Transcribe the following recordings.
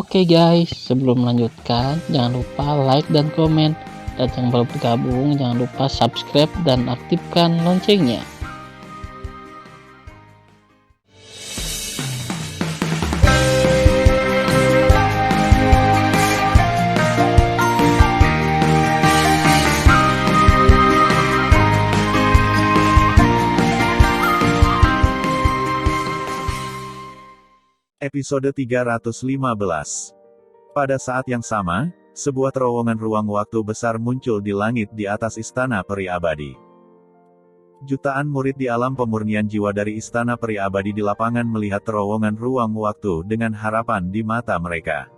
Oke guys, sebelum melanjutkan, jangan lupa like dan komen. Dan yang baru bergabung, jangan lupa subscribe dan aktifkan loncengnya. Episode 315. Pada saat yang sama, sebuah terowongan ruang waktu besar muncul di langit di atas Istana Peri Abadi. Jutaan murid di alam pemurnian jiwa dari Istana Peri Abadi di lapangan melihat terowongan ruang waktu dengan harapan di mata mereka.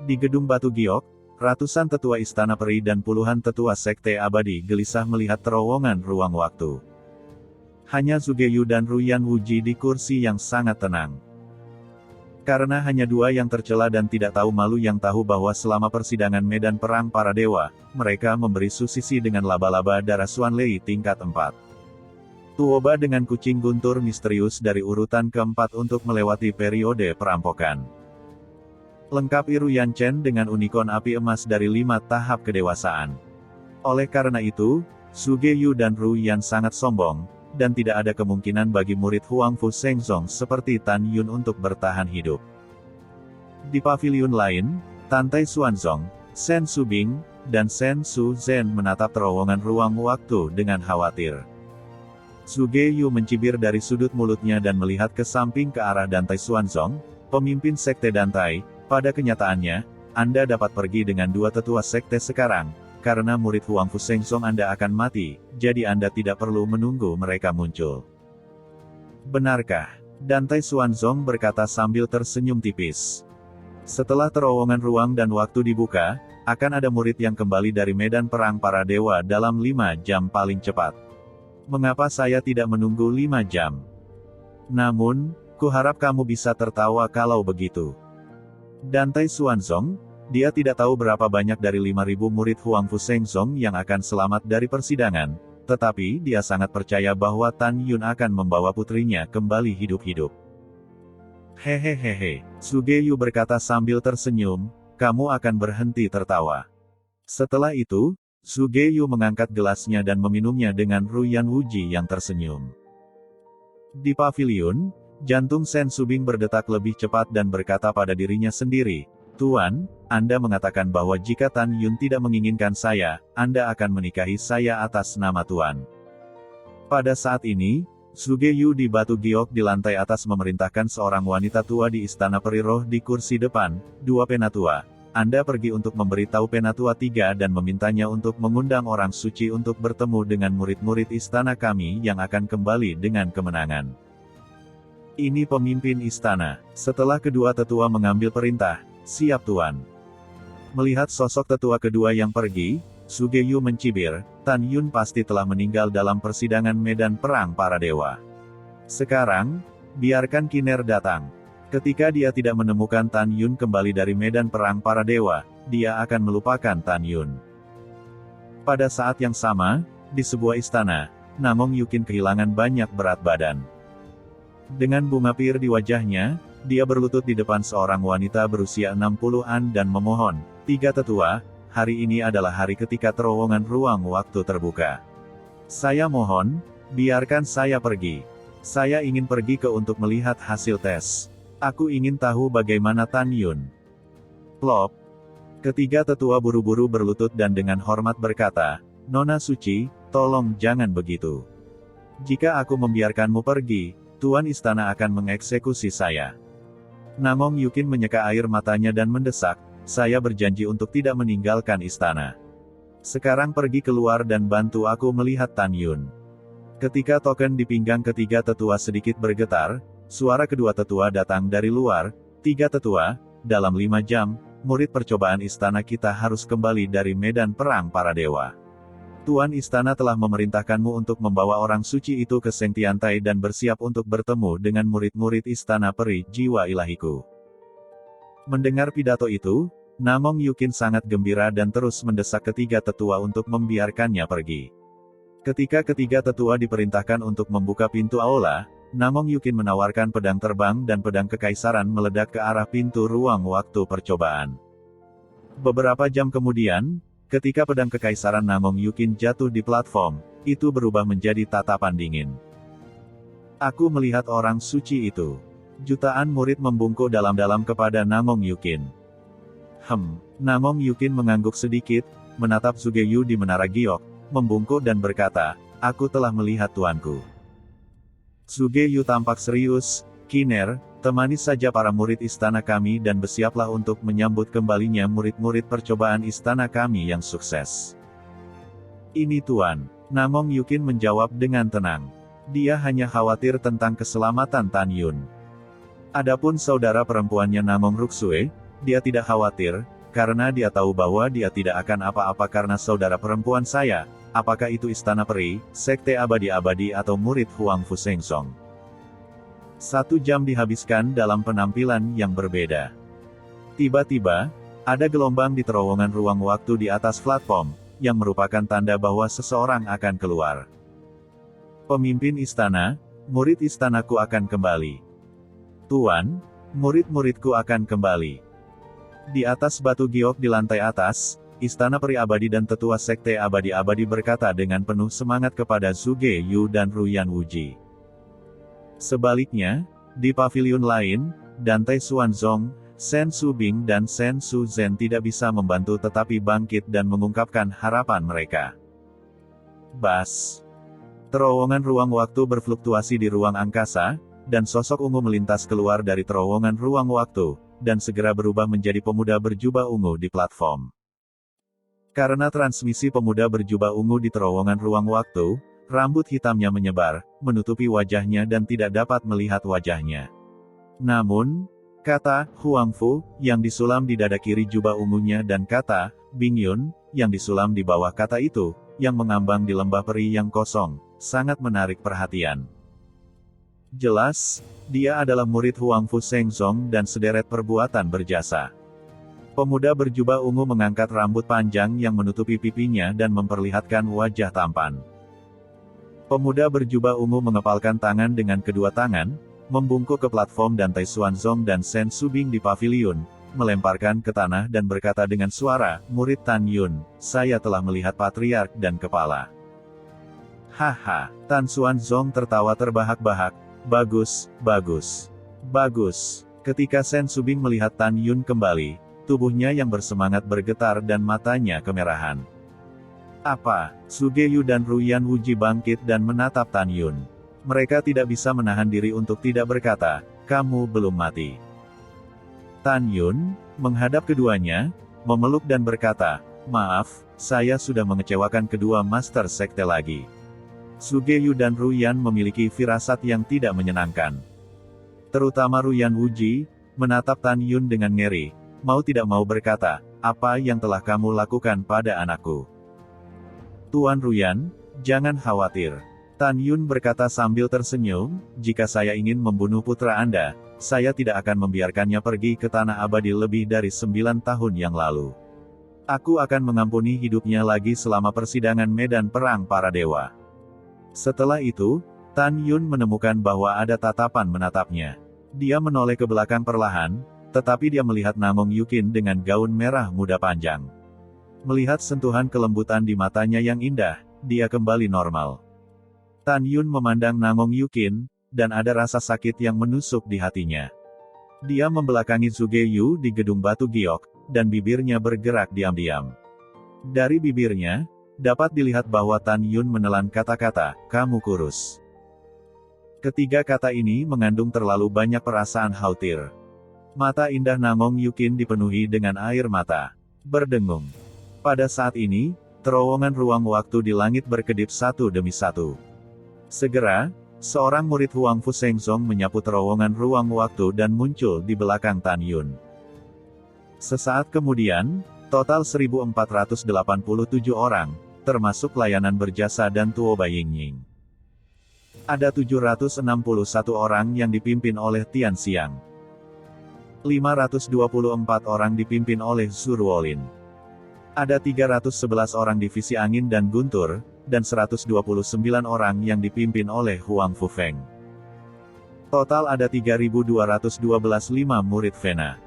Di gedung batu giok, ratusan tetua Istana Peri dan puluhan tetua Sekte Abadi gelisah melihat terowongan ruang waktu. Hanya Zugeyu dan Ruyan Wuji di kursi yang sangat tenang. Karena hanya dua yang tercela dan tidak tahu malu yang tahu bahwa selama persidangan medan perang para dewa, mereka memberi susisi dengan laba-laba darah Xuanlei tingkat 4. Tuoba dengan kucing guntur misterius dari urutan keempat untuk melewati periode perampokan. Lengkapi Ruyan Chen dengan unicorn api emas dari 5 tahap kedewasaan. Oleh karena itu, Zugeyu dan Ruyan sangat sombong, dan tidak ada kemungkinan bagi murid Huang Fu Shengzong seperti Tan Yun untuk bertahan hidup. Di pavilion lain, Tantai Xuanzong, Shen Subing, dan Shen Su Zhen menatap terowongan ruang waktu dengan khawatir. Zugeyu mencibir dari sudut mulutnya dan melihat ke samping ke arah Dantai Xuanzong, pemimpin Sekte Dantai. Pada kenyataannya, Anda dapat pergi dengan dua tetua Sekte sekarang. Karena murid Huang Fu Shengzong Anda akan mati, jadi Anda tidak perlu menunggu mereka muncul. Benarkah? Dantai Xuanzong berkata sambil tersenyum tipis. Setelah terowongan ruang dan waktu dibuka, akan ada murid yang kembali dari medan perang para dewa dalam 5 jam paling cepat. Mengapa saya tidak menunggu 5 jam? Namun, kuharap kamu bisa tertawa kalau begitu. Dantai Xuanzong, dia tidak tahu berapa banyak dari 5.000 murid Huang Fu Shengzong yang akan selamat dari persidangan, tetapi dia sangat percaya bahwa Tan Yun akan membawa putrinya kembali hidup-hidup. Hehehehe, Zugeyu berkata sambil tersenyum, kamu akan berhenti tertawa. Setelah itu, Zugeyu mengangkat gelasnya dan meminumnya dengan Ruyan Wuji yang tersenyum. Di pavilion, jantung Shen Subing berdetak lebih cepat dan berkata pada dirinya sendiri, Tuan, Anda mengatakan bahwa jika Tan Yun tidak menginginkan saya, Anda akan menikahi saya atas nama Tuan. Pada saat ini, Zugeyu di batu giok di lantai atas memerintahkan seorang wanita tua di Istana Peri Roh di kursi depan, 2 penatua. Anda pergi untuk memberitahu penatua 3 dan memintanya untuk mengundang orang suci untuk bertemu dengan murid-murid istana kami yang akan kembali dengan kemenangan. Ini pemimpin istana. Setelah kedua tetua mengambil perintah, siap Tuan. Melihat sosok tetua kedua yang pergi, Zugeyu mencibir, Tan Yun pasti telah meninggal dalam persidangan medan perang para dewa. Sekarang, biarkan Kiner datang. Ketika dia tidak menemukan Tan Yun kembali dari medan perang para dewa, dia akan melupakan Tan Yun. Pada saat yang sama, di sebuah istana, Namong Yukin kehilangan banyak berat badan. Dengan bunga pir di wajahnya, dia berlutut di depan seorang wanita berusia 60-an dan memohon, 3 tetua, hari ini adalah hari ketika terowongan ruang waktu terbuka. Saya mohon, biarkan saya pergi. Saya ingin pergi untuk melihat hasil tes. Aku ingin tahu bagaimana Tan Yun. Plop. Ketiga tetua buru-buru berlutut dan dengan hormat berkata, Nona Suci, tolong jangan begitu. Jika aku membiarkanmu pergi, Tuan Istana akan mengeksekusi saya. Namong Yukin menyeka air matanya dan mendesak, saya berjanji untuk tidak meninggalkan istana. Sekarang pergi keluar dan bantu aku melihat Tan Yun. Ketika token di pinggang ketiga tetua sedikit bergetar, suara kedua tetua datang dari luar, 3 tetua, dalam 5 jam, murid percobaan istana kita harus kembali dari medan perang para dewa. Tuan Istana telah memerintahkanmu untuk membawa orang suci itu ke Seng Tiantai dan bersiap untuk bertemu dengan murid-murid Istana Peri Jiwa Ilahiku. Mendengar pidato itu, Namong Yukin sangat gembira dan terus mendesak ketiga tetua untuk membiarkannya pergi. Ketika ketiga tetua diperintahkan untuk membuka pintu aula, Namong Yukin menawarkan pedang terbang dan pedang kekaisaran meledak ke arah pintu ruang waktu percobaan. Beberapa jam kemudian, ketika pedang kekaisaran Namong Yukin jatuh di platform, itu berubah menjadi tatapan dingin. Aku melihat orang suci itu. Jutaan murid membungkuk dalam-dalam kepada Namong Yukin. Namong Yukin mengangguk sedikit, menatap Sugeyu di menara giok, membungkuk dan berkata, "Aku telah melihat tuanku." Sugeyu tampak serius. "Kiner, temani saja para murid istana kami dan bersiaplah untuk menyambut kembalinya murid-murid percobaan istana kami yang sukses." "Ini tuan," Namong Yukin menjawab dengan tenang. Dia hanya khawatir tentang keselamatan Tan Yun. Adapun saudara perempuannya Namong Ruksue, dia tidak khawatir, karena dia tahu bahwa dia tidak akan apa-apa karena saudara perempuan saya, apakah itu istana peri, sekte abadi-abadi atau murid Huang Fu Sengsong. 1 jam dihabiskan dalam penampilan yang berbeda. Tiba-tiba, ada gelombang di terowongan ruang waktu di atas platform, yang merupakan tanda bahwa seseorang akan keluar. Pemimpin istana, murid istanaku akan kembali. Tuan, murid-muridku akan kembali. Di atas batu giok di lantai atas, istana peri abadi dan tetua sekte abadi-abadi berkata dengan penuh semangat kepada Sugeyu dan Ruyan Wuji. Sebaliknya, di pavilion lain, Dante Xuanzong, Shen Subing dan Shen Suzhen tidak bisa membantu tetapi bangkit dan mengungkapkan harapan mereka. Bas. Terowongan ruang waktu berfluktuasi di ruang angkasa, dan sosok ungu melintas keluar dari terowongan ruang waktu, dan segera berubah menjadi pemuda berjubah ungu di platform. Karena transmisi pemuda berjubah ungu di terowongan ruang waktu, rambut hitamnya menyebar, menutupi wajahnya dan tidak dapat melihat wajahnya. Namun, kata Huang Fu, yang disulam di dada kiri jubah ungunya dan kata Bingyun, yang disulam di bawah kata itu, yang mengambang di lembah peri yang kosong, sangat menarik perhatian. Jelas, dia adalah murid Huang Fu Sengsong dan sederet perbuatan berjasa. Pemuda berjubah ungu mengangkat rambut panjang yang menutupi pipinya dan memperlihatkan wajah tampan. Pemuda berjubah ungu mengepalkan tangan dengan kedua tangan, membungkuk ke platform Dante Xuanzong dan Shen Subing di pavilion, melemparkan ke tanah dan berkata dengan suara, "Murid Tan Yun, saya telah melihat patriark dan kepala." Haha, Tan Xuanzong tertawa terbahak-bahak. Bagus, bagus, bagus. Ketika Shen Subing melihat Tan Yun kembali, tubuhnya yang bersemangat bergetar dan matanya kemerahan. Apa? Sugeyu dan Ruyan Wuji bangkit dan menatap Tan Yun. Mereka tidak bisa menahan diri untuk tidak berkata, "Kamu belum mati." Tan Yun menghadap keduanya, memeluk dan berkata, "Maaf, saya sudah mengecewakan kedua master sekte lagi." Sugeyu dan Ruyan memiliki firasat yang tidak menyenangkan. Terutama Ruyan Wuji, menatap Tan Yun dengan ngeri, mau tidak mau berkata, "Apa yang telah kamu lakukan pada anakku?" "Tuan Ruyan, jangan khawatir." Tan Yun berkata sambil tersenyum, "Jika saya ingin membunuh putra Anda, saya tidak akan membiarkannya pergi ke tanah abadi lebih dari 9 tahun yang lalu. Aku akan mengampuni hidupnya lagi selama persidangan medan perang para dewa." Setelah itu, Tan Yun menemukan bahwa ada tatapan menatapnya. Dia menoleh ke belakang perlahan, tetapi dia melihat Namong Yukin dengan gaun merah muda panjang. Melihat sentuhan kelembutan di matanya yang indah, dia kembali normal. Tan Yun memandang Namong Yukin, dan ada rasa sakit yang menusuk di hatinya. Dia membelakangi Sugeyu di gedung batu giok, dan bibirnya bergerak diam-diam. Dari bibirnya, dapat dilihat bahwa Tan Yun menelan kata-kata, "Kamu kurus." Ketiga kata ini mengandung terlalu banyak perasaan khawatir. Mata indah Namong Yukin dipenuhi dengan air mata. Berdengung. Pada saat ini, terowongan ruang waktu di langit berkedip satu demi satu. Segera, seorang murid Huang Fu Sengsong menyapu terowongan ruang waktu dan muncul di belakang Tan Yun. Sesaat kemudian, total 1487 orang, termasuk layanan berjasa dan Tuo Baiying. Ada 761 orang yang dipimpin oleh Tian Xiang. 524 orang dipimpin oleh Zhu Ruolin. Ada 311 orang divisi angin dan guntur, dan 129 orang yang dipimpin oleh Huang Fu Feng. Total ada 3.212 murid Vena.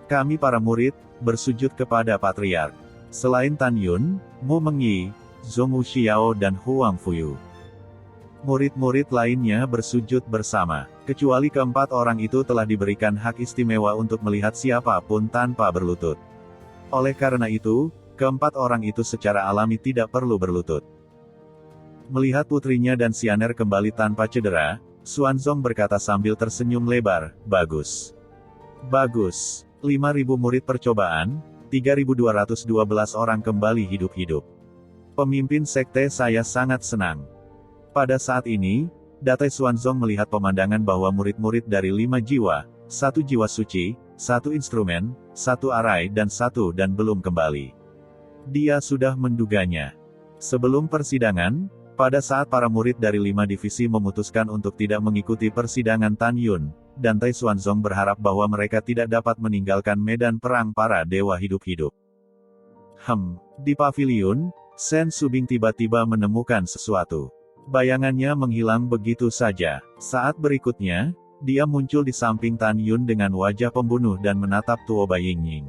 Kami para murid, bersujud kepada Patriark. Selain Tan Yun, Mu Mengyi, Zhong Wuxiao dan Huang Fuyu. Murid-murid lainnya bersujud bersama, kecuali keempat orang itu telah diberikan hak istimewa untuk melihat siapapun tanpa berlutut. Oleh karena itu, keempat orang itu secara alami tidak perlu berlutut. Melihat putrinya dan Xianer kembali tanpa cedera, Xuanzong berkata sambil tersenyum lebar, "Bagus. Bagus. 5.000 murid percobaan, 3.212 orang kembali hidup-hidup. Pemimpin sekte saya sangat senang." Pada saat ini, Datai Xuanzong melihat pemandangan bahwa murid-murid dari 5 jiwa, 1 jiwa suci, 1 instrumen, 1 arai dan 1 dan belum kembali. Dia sudah menduganya. Sebelum persidangan, pada saat para murid dari 5 divisi memutuskan untuk tidak mengikuti persidangan Tan Yun, Datai Xuanzong berharap bahwa mereka tidak dapat meninggalkan medan perang para dewa hidup-hidup. Di paviliun, Shen Subing tiba-tiba menemukan sesuatu. Bayangannya menghilang begitu saja. Saat berikutnya, dia muncul di samping Tan Yun dengan wajah pembunuh dan menatap Tuoba Yingying.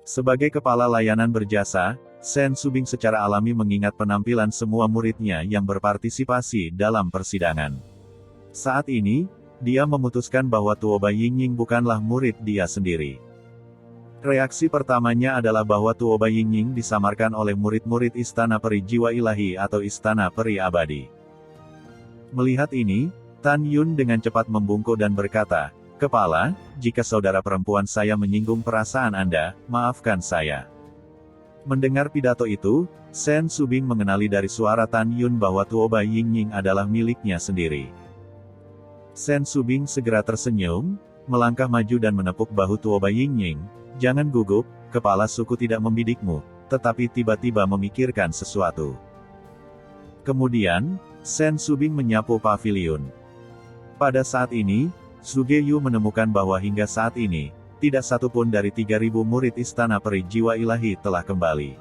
Sebagai kepala layanan berjasa, Shen Subing secara alami mengingat penampilan semua muridnya yang berpartisipasi dalam persidangan. Saat ini, dia memutuskan bahwa Tuoba Yingying bukanlah murid dia sendiri. Reaksi pertamanya adalah bahwa Tuoba Yingying disamarkan oleh murid-murid Istana Peri Jiwa Ilahi atau Istana Peri Abadi. Melihat ini, Tan Yun dengan cepat membungkuk dan berkata, "Kepala, jika saudara perempuan saya menyinggung perasaan Anda, maafkan saya." Mendengar pidato itu, Shen Subing mengenali dari suara Tan Yun bahwa Tuoba Yingying adalah miliknya sendiri. Shen Subing segera tersenyum, melangkah maju dan menepuk bahu Tuoba Yingying. "Jangan gugup, kepala suku tidak membidikmu," tetapi tiba-tiba memikirkan sesuatu. Kemudian, Shen Subing menyapu paviliun. Pada saat ini, Zhuge Yu menemukan bahwa hingga saat ini, tidak satu pun dari 3.000 murid Istana Peri Jiwa Ilahi telah kembali.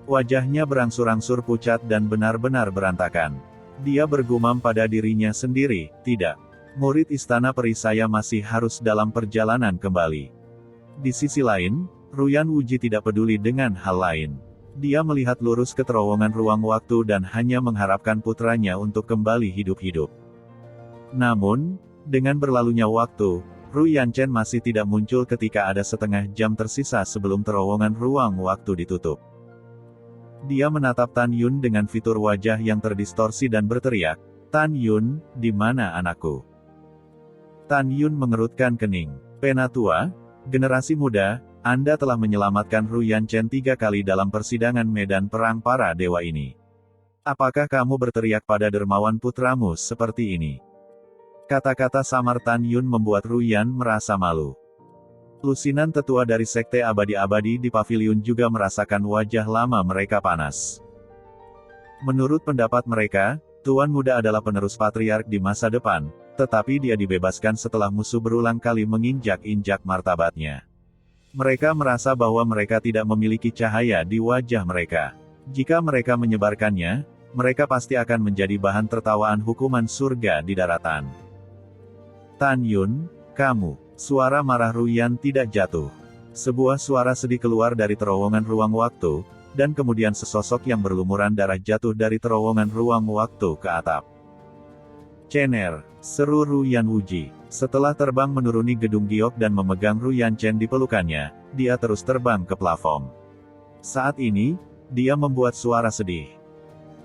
Wajahnya berangsur-angsur pucat dan benar-benar berantakan. Dia bergumam pada dirinya sendiri, "Tidak. Murid Istana Peri saya masih harus dalam perjalanan kembali." Di sisi lain, Ruyan Wuji tidak peduli dengan hal lain. Dia melihat lurus ke terowongan ruang waktu dan hanya mengharapkan putranya untuk kembali hidup-hidup. Namun, dengan berlalunya waktu, Ru Yanchen masih tidak muncul ketika ada setengah jam tersisa sebelum terowongan ruang waktu ditutup. Dia menatap Tan Yun dengan fitur wajah yang terdistorsi dan berteriak, "Tan Yun, di mana anakku?" Tan Yun mengerutkan kening. "Penatua, generasi muda, Anda telah menyelamatkan Ru Yanchen 3 kali dalam persidangan medan perang para dewa ini. Apakah kamu berteriak pada dermawan putramu seperti ini?" Kata-kata samar Tan Yun membuat Ru Yan merasa malu. Lusinan tetua dari Sekte Abadi-Abadi di paviliun juga merasakan wajah lama mereka panas. Menurut pendapat mereka, Tuan Muda adalah penerus patriark di masa depan, tetapi dia dibebaskan setelah musuh berulang kali menginjak-injak martabatnya. Mereka merasa bahwa mereka tidak memiliki cahaya di wajah mereka. Jika mereka menyebarkannya, mereka pasti akan menjadi bahan tertawaan hukuman surga di daratan. "Tan Yun, kamu." Suara marah Ru Yan tidak jatuh. Sebuah suara sedih keluar dari terowongan ruang waktu, dan kemudian sesosok yang berlumuran darah jatuh dari terowongan ruang waktu ke atap. "Cener!" seru Ru Yan Wuji. Setelah terbang menuruni gedung giok dan memegang Ru Yanchen di pelukannya, dia terus terbang ke plafon. Saat ini, dia membuat suara sedih.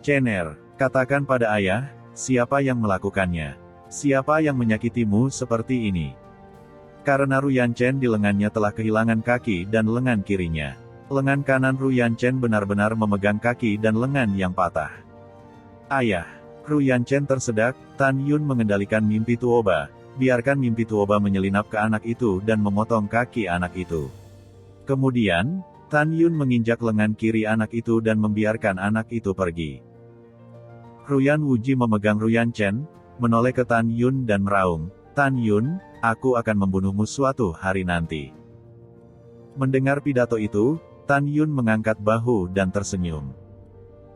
"Cener, katakan pada ayah, siapa yang melakukannya? Siapa yang menyakitimu seperti ini?" Karena Ru Yanchen di lengannya telah kehilangan kaki dan lengan kirinya. Lengan kanan Ru Yanchen benar-benar memegang kaki dan lengan yang patah. "Ayah!" Ru Yanchen tersedak. Tan Yun mengendalikan mimpi Tuoba. Biarkan mimpi Tuoba menyelinap ke anak itu dan memotong kaki anak itu. Kemudian, Tan Yun menginjak lengan kiri anak itu dan membiarkan anak itu pergi. Ruyan Wuji memegang Ru Yanchen, menoleh ke Tan Yun dan meraung, "Tan Yun, aku akan membunuhmu suatu hari nanti." Mendengar pidato itu, Tan Yun mengangkat bahu dan tersenyum.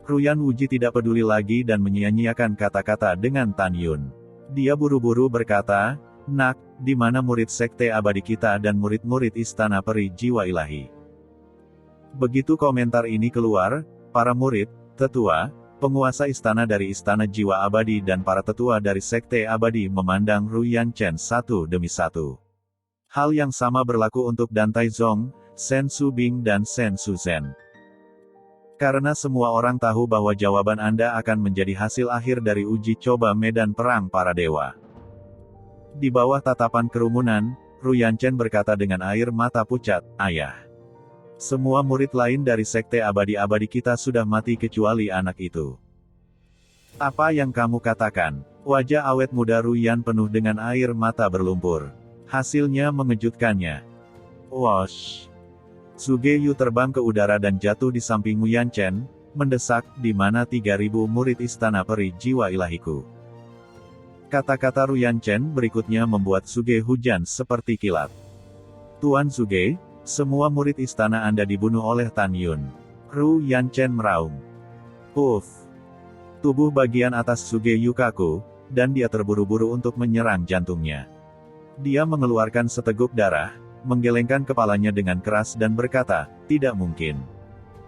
Ruyan Wuji tidak peduli lagi dan menyia-nyiakan kata-kata dengan Tan Yun. Dia buru-buru berkata, "Nak, di mana murid sekte abadi kita dan murid-murid istana peri jiwa ilahi?" Begitu komentar ini keluar, para murid, tetua, penguasa istana dari istana jiwa abadi dan para tetua dari sekte abadi memandang Ru Yanchen satu demi satu. Hal yang sama berlaku untuk Dan Taizong, Shen Subing dan Shen Suzhen. Karena semua orang tahu bahwa jawaban Anda akan menjadi hasil akhir dari uji coba medan perang para dewa. Di bawah tatapan kerumunan, Ru Yanchen berkata dengan air mata pucat, "Ayah. Semua murid lain dari sekte abadi-abadi kita sudah mati kecuali anak itu." "Apa yang kamu katakan?" Wajah awet muda Ru Yan penuh dengan air mata berlumpur. Hasilnya mengejutkannya. Wosh! Suge Yu terbang ke udara dan jatuh di samping Mu Yanchen, mendesak, "Di mana 3.000 murid istana peri jiwa ilahiku?" Kata-kata Ru Yanchen berikutnya membuat Suge hujan seperti kilat. "Tuan Suge, semua murid istana Anda dibunuh oleh Tan Yun." Ru Yanchen meraung. "Puff!" Tubuh bagian atas Suge Yu kaku, dan dia terburu-buru untuk menyerang jantungnya. Dia mengeluarkan seteguk darah, menggelengkan kepalanya dengan keras dan berkata, "Tidak mungkin.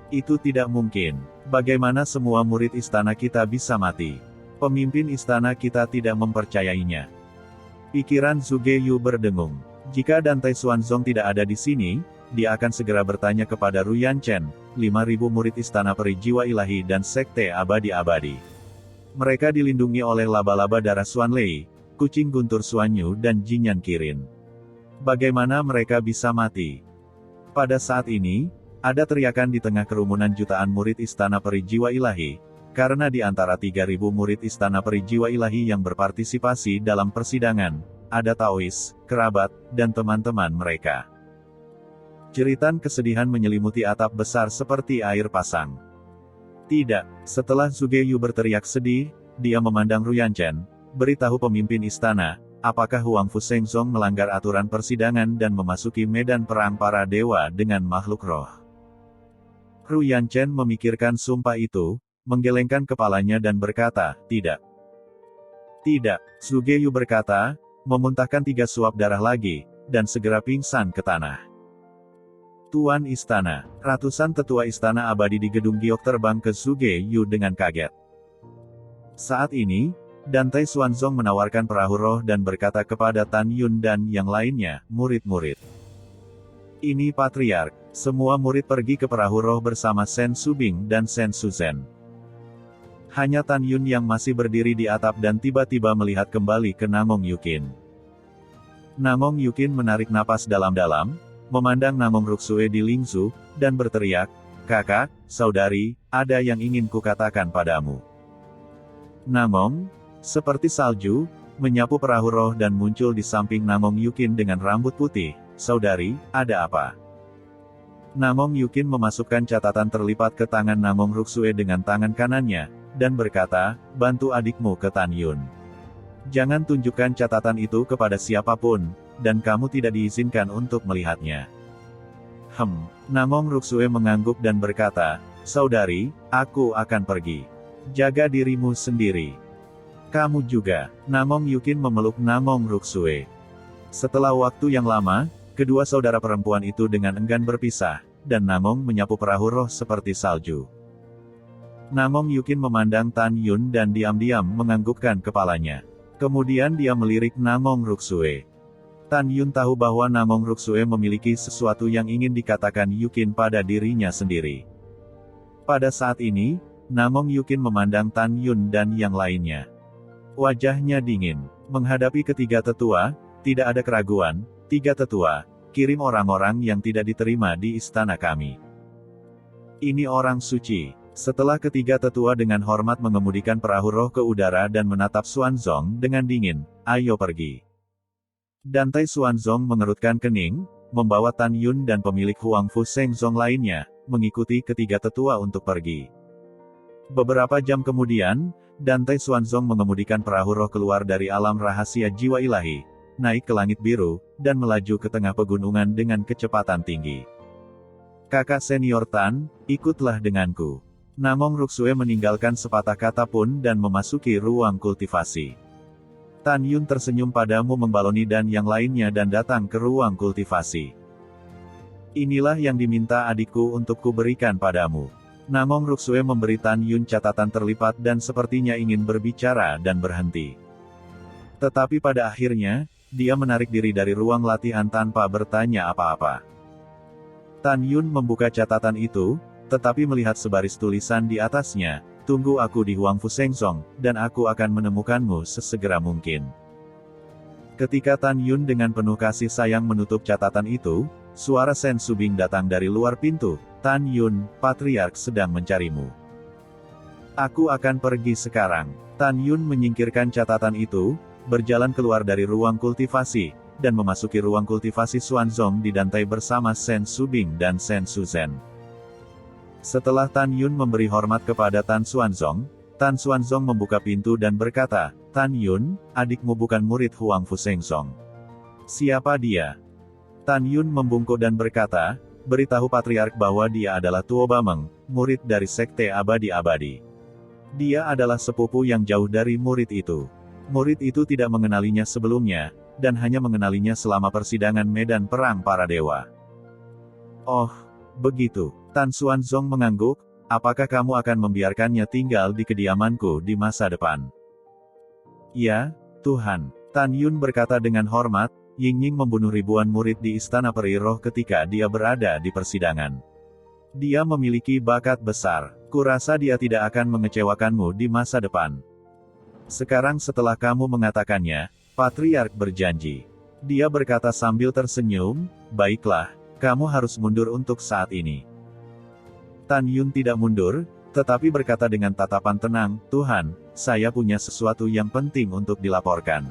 Itu tidak mungkin. Bagaimana semua murid istana kita bisa mati? Pemimpin istana kita tidak mempercayainya." Pikiran Suge Yu berdengung. Jika Dan Tai Xuanzong tidak ada di sini, dia akan segera bertanya kepada Ru Yanchen, 5.000 murid istana peri jiwa ilahi dan sekte abadi-abadi. Mereka dilindungi oleh laba-laba darah Xuanlei, kucing guntur Xuanyu dan Jinyan Kirin. Bagaimana mereka bisa mati? Pada saat ini, ada teriakan di tengah kerumunan jutaan murid istana peri jiwa ilahi, karena di antara 3.000 murid istana peri jiwa ilahi yang berpartisipasi dalam persidangan, ada Taois, kerabat, dan teman-teman mereka. Jeritan kesedihan menyelimuti atap besar seperti air pasang. Tidak, setelah Suge Yu berteriak sedih, dia memandang Ru Yanchen, beritahu pemimpin istana, apakah Huang Fu Shengzong melanggar aturan persidangan dan memasuki medan perang para dewa dengan makhluk roh. Ru Yanchen memikirkan sumpah itu, menggelengkan kepalanya dan berkata, "Tidak. Tidak." Suge Yu berkata, memuntahkan 3 suap darah lagi, dan segera pingsan ke tanah. Tuan istana, ratusan tetua istana abadi di gedung giok terbang ke Suge Yu dengan kaget. Saat ini, Dan Tai Xuanzong menawarkan perahu roh dan berkata kepada Tan Yun dan yang lainnya, "Murid-murid. Ini patriark, semua murid pergi ke perahu roh bersama Shen Subing dan Shen Suzhen." Hanya Tan Yun yang masih berdiri di atap dan tiba-tiba melihat kembali ke Namong Yukin. Namong Yukin menarik napas dalam-dalam, memandang Namong Ruksue di Lingzu, dan berteriak, "Kakak, saudari, ada yang ingin kukatakan padamu." Namong, seperti salju, menyapu perahu roh dan muncul di samping Namong Yukin dengan rambut putih. "Saudari, ada apa?" Namong Yukin memasukkan catatan terlipat ke tangan Namong Ruksue dengan tangan kanannya, dan berkata, "Bantu adikmu ke Tan Yun. Jangan tunjukkan catatan itu kepada siapapun, dan kamu tidak diizinkan untuk melihatnya." Namong Ruksue mengangguk dan berkata, "Saudari, aku akan pergi. Jaga dirimu sendiri. Kamu juga." Namong Yukin memeluk Namong Ruksue. Setelah waktu yang lama, kedua saudara perempuan itu dengan enggan berpisah, dan Namong menyapu perahu roh seperti salju. Namong Yukin memandang Tan Yun dan diam-diam menganggukkan kepalanya. Kemudian dia melirik Namong Ruksue. Tan Yun tahu bahwa Namong Ruksue memiliki sesuatu yang ingin dikatakan Yukin pada dirinya sendiri. Pada saat ini, Namong Yukin memandang Tan Yun dan yang lainnya. Wajahnya dingin. Menghadapi ketiga tetua, tidak ada keraguan. 3 tetua, kirim orang-orang yang tidak diterima di istana kami. Ini orang suci. Setelah ketiga tetua dengan hormat mengemudikan perahu roh ke udara dan menatap Xuanzong dengan dingin, "Ayo pergi." Dan Tai Xuanzong mengerutkan kening, membawa Tan Yun dan pemilik Huang Fu Shengzong lainnya, mengikuti ketiga tetua untuk pergi. Beberapa jam kemudian, Dan Tai Xuanzong mengemudikan perahu roh keluar dari alam rahasia jiwa ilahi, naik ke langit biru, dan melaju ke tengah pegunungan dengan kecepatan tinggi. "Kakak senior Tan, ikutlah denganku." Namong Ruksue meninggalkan sepatah kata pun dan memasuki ruang kultivasi. Tan Yun tersenyum padamu membaloni dan yang lainnya dan datang ke ruang kultivasi. Inilah yang diminta adikku untuk kuberikan padamu. Namong Ruksue memberi Tan Yun catatan terlipat dan sepertinya ingin berbicara dan berhenti. Tetapi pada akhirnya, dia menarik diri dari ruang latihan tanpa bertanya apa-apa. Tan Yun membuka catatan itu, tetapi melihat sebaris tulisan di atasnya, "Tunggu aku di Huangfu Sengzong, dan aku akan menemukanmu sesegera mungkin." Ketika Tan Yun dengan penuh kasih sayang menutup catatan itu, suara Sen Subing datang dari luar pintu. "Tan Yun, Patriark sedang mencarimu." "Aku akan pergi sekarang." Tan Yun menyingkirkan catatan itu, berjalan keluar dari ruang kultivasi, dan memasuki ruang kultivasi Xuanzong didantai bersama Sen Subing dan Sen Suzhen. Setelah Tan Yun memberi hormat kepada Tan Xuanzong membuka pintu dan berkata, "Tan Yun, adikmu bukan murid Huangfu Sengzong." "Siapa dia?" Tan Yun membungkuk dan berkata, "Beritahu Patriark bahwa dia adalah Tuo Bameng, murid dari Sekte Abadi-Abadi. Dia adalah sepupu yang jauh dari murid itu. Murid itu tidak mengenalinya sebelumnya, dan hanya mengenalinya selama persidangan medan perang para dewa." "Oh, begitu." Tan Xuanzong mengangguk, "Apakah kamu akan membiarkannya tinggal di kediamanku di masa depan?" "Ya, Tuhan." Tan Yun berkata dengan hormat, "Ying-Ying membunuh ribuan murid di Istana Peri Roh ketika dia berada di persidangan. Dia memiliki bakat besar. Kurasa dia tidak akan mengecewakanmu di masa depan. Sekarang setelah kamu mengatakannya, Patriark berjanji." Dia berkata sambil tersenyum, "Baiklah, kamu harus mundur untuk saat ini." Tan Yun tidak mundur, tetapi berkata dengan tatapan tenang, "Tuhan, saya punya sesuatu yang penting untuk dilaporkan."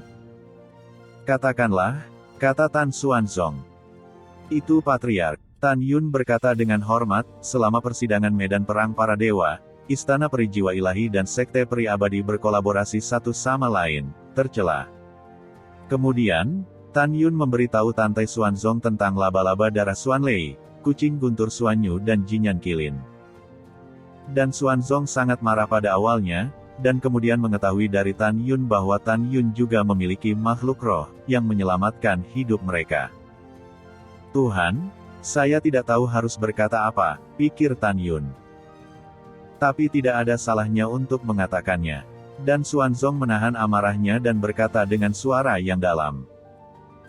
"Katakanlah," kata Tan Xuanzong. "Itu Patriark." Tan Yun berkata dengan hormat, "Selama persidangan medan perang para dewa, Istana Peri Jiwa Ilahi dan Sekte Peri Abadi berkolaborasi satu sama lain, tercela." Kemudian, Tan Yun memberitahu Tante Xuanzong tentang laba-laba darah Xuanlei, kucing guntur Xuanyu dan Jinyan Kilin. Dan Xuanzong sangat marah pada awalnya, dan kemudian mengetahui dari Tan Yun bahwa Tan Yun juga memiliki makhluk roh, yang menyelamatkan hidup mereka. "Tuhan, saya tidak tahu harus berkata apa," pikir Tan Yun. Tapi tidak ada salahnya untuk mengatakannya. Dan Xuanzong menahan amarahnya dan berkata dengan suara yang dalam.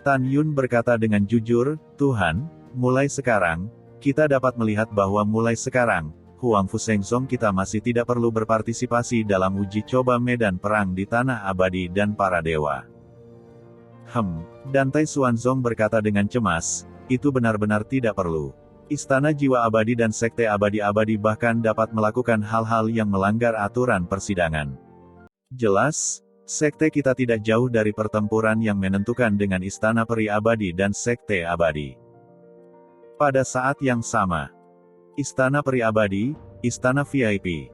Tan Yun berkata dengan jujur, "Tuhan, mulai sekarang, kita dapat melihat bahwa mulai sekarang, Huangfu Sengzong kita masih tidak perlu berpartisipasi dalam uji coba medan perang di Tanah Abadi dan para dewa." Dantai Xuanzong berkata dengan cemas, "Itu benar-benar tidak perlu. Istana Jiwa Abadi dan Sekte Abadi-Abadi bahkan dapat melakukan hal-hal yang melanggar aturan persidangan. Jelas, sekte kita tidak jauh dari pertempuran yang menentukan dengan Istana Peri Abadi dan Sekte Abadi." Pada saat yang sama, Istana Peri Abadi, Istana VIP.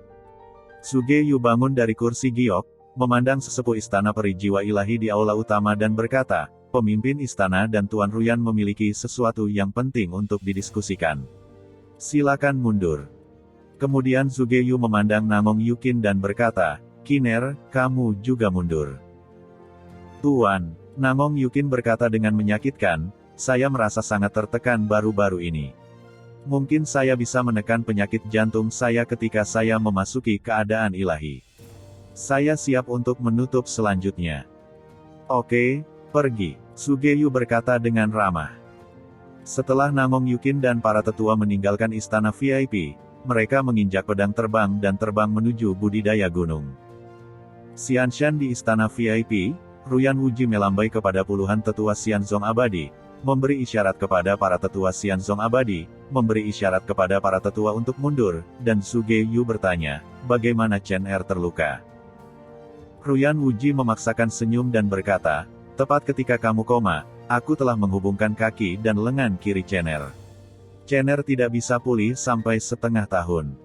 Suge-yu bangun dari kursi giok, memandang sesepuh Istana Peri Jiwa Ilahi di aula utama dan berkata, "Pemimpin istana dan Tuan Ruyan memiliki sesuatu yang penting untuk didiskusikan. Silakan mundur." Kemudian Suge-yu memandang Namong Yukin dan berkata, "Kiner, kamu juga mundur." "Tuan," Namong Yukin berkata dengan menyakitkan, "saya merasa sangat tertekan baru-baru ini. Mungkin saya bisa menekan penyakit jantung saya ketika saya memasuki keadaan ilahi. Saya siap untuk menutup selanjutnya." "Oke, pergi," Suge-yu berkata dengan ramah. Setelah Namong Yukin dan para tetua meninggalkan istana VIP, mereka menginjak pedang terbang dan terbang menuju budidaya gunung. Xianshan di istana VIP, Ruyan Wuji melambai kepada puluhan tetua Xianzong Abadi, memberi isyarat kepada para tetua Xianzong Abadi, memberi isyarat kepada para tetua untuk mundur, dan Suge-yu bertanya, "Bagaimana Chen Er terluka?" Ruyan Wuji memaksakan senyum dan berkata, "Tepat ketika kamu koma, aku telah menghubungkan kaki dan lengan kiri Chen Er. Chen Er tidak bisa pulih sampai setengah tahun."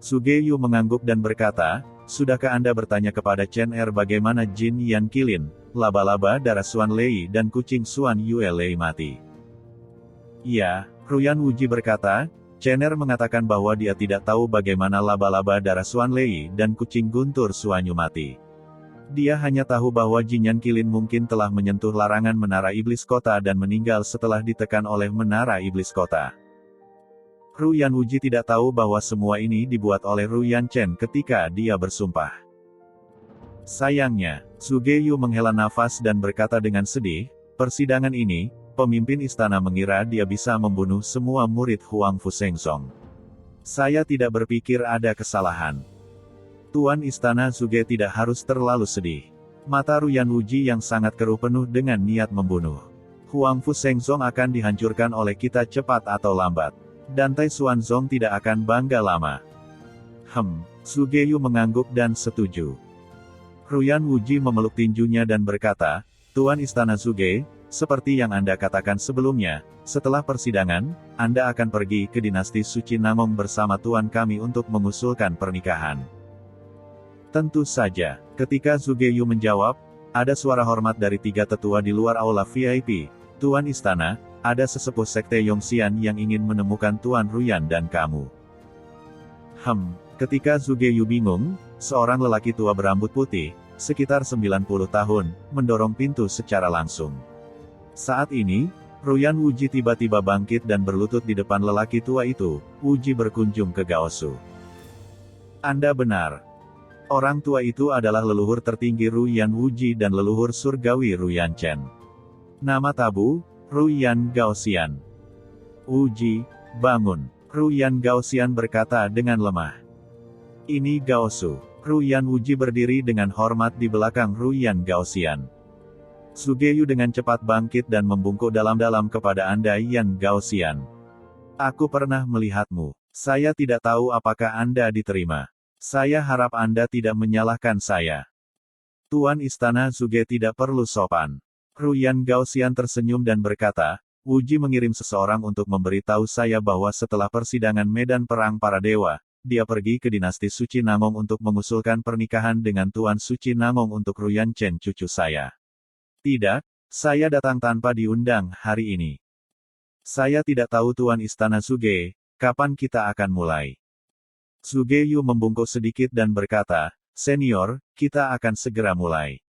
Suge-yu mengangguk dan berkata, "Sudahkah Anda bertanya kepada Chen Er bagaimana Jin Yan Kilin, laba-laba darah Xuanlei dan kucing Xuan Yuelei mati?" "Ya," Ruyan Wuji berkata, "Chen Er mengatakan bahwa dia tidak tahu bagaimana laba-laba darah Xuanlei dan kucing guntur Xuanyu mati. Dia hanya tahu bahwa Jinyan Qilin mungkin telah menyentuh larangan Menara Iblis Kota dan meninggal setelah ditekan oleh Menara Iblis Kota. Ruyan Wuji tidak tahu bahwa semua ini dibuat oleh Ruyan Chen ketika dia bersumpah. Sayangnya, Sugeyu menghela nafas dan berkata dengan sedih, persidangan ini, pemimpin istana mengira dia bisa membunuh semua murid Huang Fusengsong. Saya tidak berpikir ada kesalahan. Tuan Istana Zuge tidak harus terlalu sedih. Mata Ruyan Wuji yang sangat keruh penuh dengan niat membunuh. Huang Fusengsong akan dihancurkan oleh kita cepat atau lambat. Dan Tai Xuanzong tidak akan bangga lama. Sugeyu mengangguk dan setuju. Ruyan Wuji memeluk tinjunya dan berkata, Tuan Istana Zuge, seperti yang Anda katakan sebelumnya, setelah persidangan, Anda akan pergi ke dinasti Suci Namong bersama Tuan kami untuk mengusulkan pernikahan. Tentu saja, ketika Sugeyu menjawab, ada suara hormat dari 3 tetua di luar aula VIP. Tuan Istana, ada sesepuh sekte Yongxian yang ingin menemukan Tuan Ruyan dan kamu. Ketika Sugeyu bingung, seorang lelaki tua berambut putih, sekitar 90 tahun, mendorong pintu secara langsung. Saat ini, Ruyan Wuji tiba-tiba bangkit dan berlutut di depan lelaki tua itu. Wuji berkunjung ke Gaosu. Anda benar. Orang tua itu adalah leluhur tertinggi Ruyan Wuji dan leluhur surgawi Ruyan Chen. Nama tabu, Ruyan Gaoxian. Wuji, bangun. Ruyan Gaoxian berkata dengan lemah. Ini Gaosu. Ruyan Wuji berdiri dengan hormat di belakang Ruyan Gaoxian. Sugeyu dengan cepat bangkit dan membungkuk dalam-dalam kepada Anda Yan Gaoxian. Aku pernah melihatmu. Saya tidak tahu apakah Anda diterima. Saya harap Anda tidak menyalahkan saya. Tuan Istana Zuge tidak perlu sopan. Ruyan Gaoxian tersenyum dan berkata, Wuji mengirim seseorang untuk memberitahu saya bahwa setelah persidangan medan perang para dewa, dia pergi ke dinasti Suci Namong untuk mengusulkan pernikahan dengan Tuan Suci Namong untuk Ruyan Chen cucu saya. Tidak, saya datang tanpa diundang hari ini. Saya tidak tahu Tuan Istana Zuge, kapan kita akan mulai. Sugeyu membungkuk sedikit dan berkata, Senior, kita akan segera mulai.